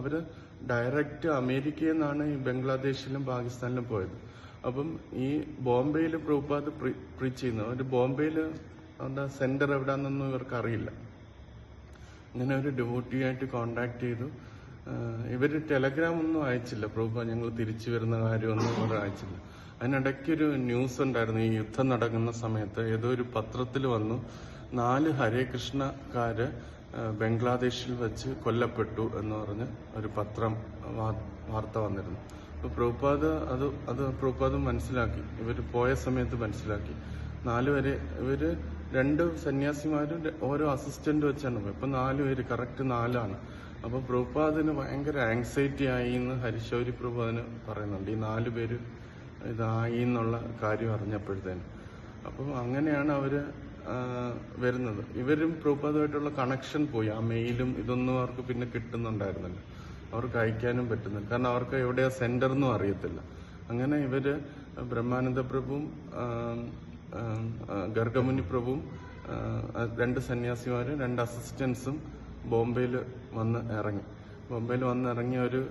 അവർ direct അമേരിക്കയിൽ നിന്നാണ് ഈ ബംഗ്ലാദേശിലും പാകിസ്ഥാനിലും പോയത്. അപ്പം ഈ ബോംബെയിൽ പ്രഭുപാദ് പ്രീച്ച് ചെയ്യുന്നു. അവർ ബോംബെയിൽ എന്താ സെന്റർ എവിടാന്നൊന്നും ഇവർക്ക് അറിയില്ല. ഇങ്ങനെ ഒരു ഡിവോട്ടിയായിട്ട് കോണ്ടാക്ട് ചെയ്തു. ഇവർ ടെലഗ്രാം ഒന്നും അയച്ചില്ല. പ്രഭുപാദ് ഞങ്ങൾ തിരിച്ചു വരുന്ന കാര്യമൊന്നും ഇവർ അയച്ചില്ല. അതിനിടയ്ക്കൊരു ന്യൂസ് ഉണ്ടായിരുന്നു. ഈ യുദ്ധം നടക്കുന്ന സമയത്ത് ഏതോ ഒരു പത്രത്തിൽ വന്നു 4 ഹരേ കൃഷ്ണക്കാര് ബംഗ്ലാദേശിൽ വെച്ച് കൊല്ലപ്പെട്ടു എന്ന് പറഞ്ഞ് ഒരു വാർത്ത വന്നിരുന്നു. അപ്പൊ പ്രഭുപാദ് അത് പ്രഭുപാദ് മനസ്സിലാക്കി. ഇവര് പോയ സമയത്ത് മനസ്സിലാക്കി. 4 പേര് ഇവര് 2 സന്യാസിമാരും ഓരോ അസിസ്റ്റന്റ് വെച്ചാണ് പോയത്. ഇപ്പൊ 4 പേര് കറക്റ്റ് 4 അപ്പൊ പ്രഭുപാദിന് ഭയങ്കര ആങ്സൈറ്റി ആയി എന്ന് ഹരിശൗരി പ്രഭുപാദിന് പറയുന്നുണ്ട്. ഈ 4 പേര് ഇതായി എന്നുള്ള കാര്യം അറിഞ്ഞപ്പോഴത്തേന്. അപ്പം അങ്ങനെയാണ് അവര് വരുന്നത്. ഇവരും പ്രഭുപാദുമായിട്ടുള്ള കണക്ഷൻ പോയി. ആ മെയിലും ഇതൊന്നും അവർക്ക് പിന്നെ കിട്ടുന്നുണ്ടായിരുന്നില്ല. അവർക്ക് അയക്കാനും പറ്റുന്നില്ല. കാരണം അവർക്ക് എവിടെയാ സെന്റർ എന്നും അറിയത്തില്ല. അങ്ങനെ ഇവര് ബ്രഹ്മാനന്ദ പ്രഭുവും ഗർഗമുനി പ്രഭുവും 2 സന്യാസിമാരും 2 അസിസ്റ്റന്റ്സും ബോംബെയിൽ വന്ന് ഇറങ്ങി. ബോംബെയിൽ വന്നിറങ്ങി ഒരു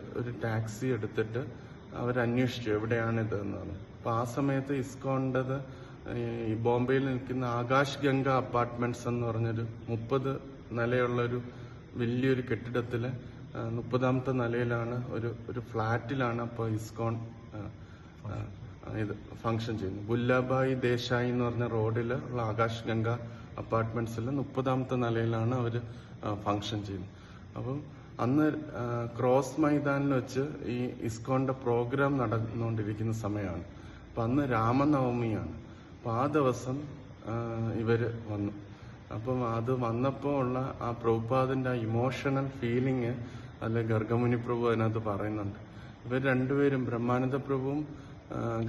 ടാക്സി എടുത്തിട്ട് അവരന്വേഷിച്ചു എവിടെയാണിത് എന്നാണ്. അപ്പൊ ആ സമയത്ത് ഇസ്കോണ്ടത് ഈ ബോംബെയിൽ നിൽക്കുന്ന ആകാശ് ഗംഗ അപ്പാർട്ട്മെന്റ്സ് എന്ന് പറഞ്ഞൊരു 30 നിലയുള്ള ഒരു വലിയൊരു കെട്ടിടത്തില് 30ാമത്തെ നിലയിലാണ് ഒരു ഫ്ലാറ്റിലാണ് അപ്പോൾ ഇസ്കോൺ ഇത് ഫംഗ്ഷൻ ചെയ്യുന്നത്. ബുല്ലാഭായ് ദേശായി എന്ന് പറഞ്ഞ റോഡിൽ ഉള്ള ആകാശ് ഗംഗ അപ്പാർട്ട്മെന്റ്സിൽ 30ാമത്തെ നിലയിലാണ് അവര് ഫംഗ്ഷൻ ചെയ്യുന്നത്. അപ്പം അന്ന് ക്രോസ് മൈതാനിൽ വെച്ച് ഈ ഇസ്കോണിന്റെ പ്രോഗ്രാം നടന്നുകൊണ്ടിരിക്കുന്ന സമയമാണ്. അപ്പൊ അന്ന് രാമനവമിയാണ്. അപ്പൊ ആ ദിവസം ഇവര് വന്നു. അപ്പം അത് വന്നപ്പോൾ ഉള്ള ആ പ്രഭുപാദിന്റെ ഇമോഷണൽ ഫീലിംഗ് അല്ലെ ഗർഗമുനി പ്രഭു അതിനകത്ത് പറയുന്നുണ്ട്. ഇവർ 2 പേരും ബ്രഹ്മാനന്ദ പ്രഭുവും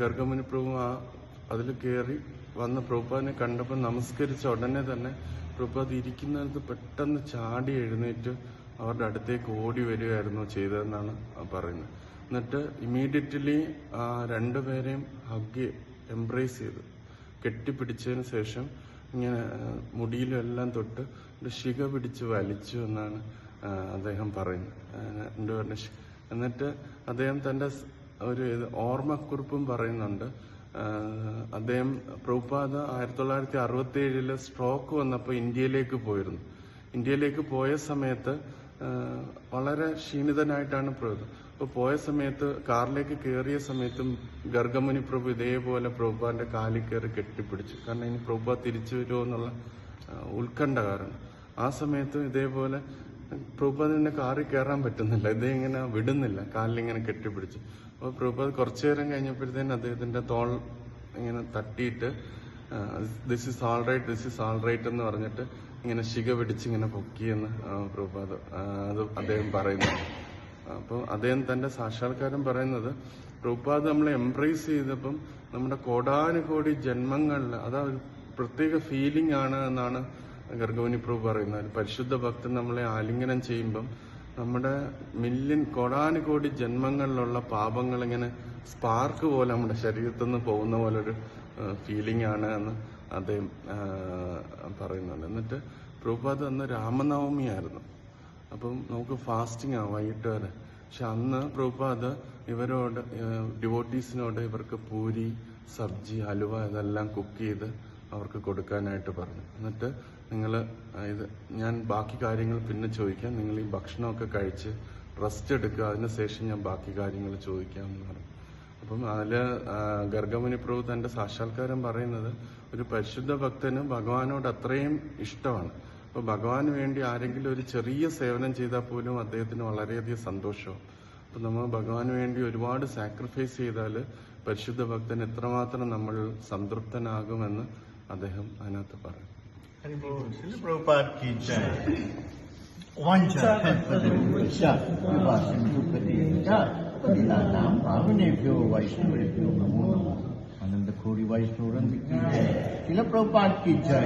ഗർഗമുനി പ്രഭുവും അതിൽ കയറി വന്ന് പ്രഭുപാദിനെ കണ്ടപ്പോൾ നമസ്കരിച്ച ഉടനെ തന്നെ പ്രഭുപാദ് ഇരിക്കുന്നിടത്ത് പെട്ടെന്ന് ചാടി എഴുന്നേറ്റ് അവരുടെ അടുത്തേക്ക് ഓടി വരികയായിരുന്നു ചെയ്തതെന്നാണ് പറയുന്നത്. എന്നിട്ട് ഇമ്മീഡിയറ്റ്ലി ആ 2 പേരെയും എംബ്രേസ് ചെയ്തു കെട്ടിപ്പിടിച്ചതിന് ശേഷം ഇങ്ങനെ മുടിയിലും എല്ലാം തൊട്ട് ഒരു ശിഖ പിടിച്ച് വലിച്ചു എന്നാണ് അദ്ദേഹം പറയുന്നത്. എന്നിട്ട് അദ്ദേഹം തന്റെ ഒരു ഓർമ്മക്കുറിപ്പും പറയുന്നുണ്ട്. അദ്ദേഹം പ്രഭുപാദ് 1967 സ്ട്രോക്ക് വന്നപ്പോൾ ഇന്ത്യയിലേക്ക് പോയിരുന്നു. ഇന്ത്യയിലേക്ക് പോയ സമയത്ത് വളരെ ക്ഷീണിതനായിട്ടാണ് പോയത്. അപ്പൊ പോയ സമയത്ത് കാറിലേക്ക് കയറിയ സമയത്തും ഗർഗമുനി പ്രഭു ഇതേപോലെ പ്രഭുപാദിന്റെ കാലിൽ കയറി കെട്ടിപ്പിടിച്ചു. കാരണം ഇനി പ്രഭുപാദ് തിരിച്ചു വരുമോ എന്നുള്ള ഉത്കണ്ഠ കാരണം. ആ സമയത്തും ഇതേപോലെ പ്രഭുപാദിന്റെ കാറിൽ കയറാൻ പറ്റുന്നില്ല. ഇങ്ങനെ വിടുന്നില്ല, കാലിലിങ്ങനെ കെട്ടിപ്പിടിച്ചു. അപ്പൊ പ്രഭുപാദ് കുറച്ചു നേരം കഴിഞ്ഞപ്പോഴത്തേനും അദ്ദേഹത്തിന്റെ തോൾ ഇങ്ങനെ തട്ടിയിട്ട് ദിസ് ഇസ് ഓൾ റൈറ്റ് എന്ന് പറഞ്ഞിട്ട് ഇങ്ങനെ ശിഖ പിടിച്ച് ഇങ്ങനെ പൊക്കിയെന്ന് പ്രഭുപാദ് അത് അദ്ദേഹം പറയുന്നു. അപ്പോൾ അദ്ദേഹം തന്റെ സാക്ഷാത്കാരം പറയുന്നത് പ്രഭുപാദ് നമ്മളെ എംബ്രേസ് ചെയ്തപ്പം നമ്മുടെ കോടാനുകോടി ജന്മങ്ങളിൽ അതാ ഒരു പ്രത്യേക ഫീലിംഗ് ആണ് എന്നാണ് ഗർഗമുനി പ്രഭു പറയുന്നത്. പരിശുദ്ധ ഭക്തൻ നമ്മളെ ആലിംഗനം ചെയ്യുമ്പം നമ്മുടെ കോടാനുകോടി ജന്മങ്ങളിലുള്ള പാപങ്ങൾ ഇങ്ങനെ സ്പാർക്ക് പോലെ നമ്മുടെ ശരീരത്തിൽ നിന്ന് പോകുന്ന പോലൊരു ഫീലിംഗ് ആണ് എന്ന് അദ്ദേഹം പറയുന്നുണ്ട്. എന്നിട്ട് പ്രഭുപാദ് അന്ന് രാമനവമിയായിരുന്നു. അപ്പം നമുക്ക് ഫാസ്റ്റിംഗ് ആണ് വൈകിട്ട് വരെ. പക്ഷെ അന്ന് പ്രഭുപാദ് ഇവരോട് ഡിവോട്ടീസിനോട് ഇവർക്ക് പൂരി, സബ്ജി, ഹലുവ ഇതെല്ലാം കുക്ക് ചെയ്ത് അവർക്ക് കൊടുക്കാനായിട്ട് പറഞ്ഞു. എന്നിട്ട് നിങ്ങൾ ഞാൻ ബാക്കി കാര്യങ്ങൾ പിന്നെ ചോദിക്കാം, നിങ്ങൾ ഈ ഭക്ഷണമൊക്കെ കഴിച്ച് റെസ്റ്റ് എടുക്കുക, അതിനുശേഷം ഞാൻ ബാക്കി കാര്യങ്ങൾ ചോദിക്കാമെന്ന് പറഞ്ഞു. അപ്പം അതില് ഗർഗമുനി പ്രഭു തന്റെ സാക്ഷാത്കാരം പറയുന്നത് ഒരു പരിശുദ്ധ ഭക്തന് ഭഗവാനോട് അത്രയും ഇഷ്ടമാണ്. അപ്പൊ ഭഗവാന് വേണ്ടി ആരെങ്കിലും ഒരു ചെറിയ സേവനം ചെയ്താൽ പോലും അദ്ദേഹത്തിന് വളരെയധികം സന്തോഷവും. അപ്പൊ നമ്മൾ ഭഗവാന് വേണ്ടി ഒരുപാട് സാക്രിഫൈസ് ചെയ്താൽ പരിശുദ്ധ ഭക്തൻ എത്രമാത്രം നമ്മൾ സംതൃപ്തനാകുമെന്ന് അദ്ദേഹം അതിനകത്ത് പറയും. आनंद खोरी वाइष्णव रंग की जय, शिला प्रभुपाद की जय।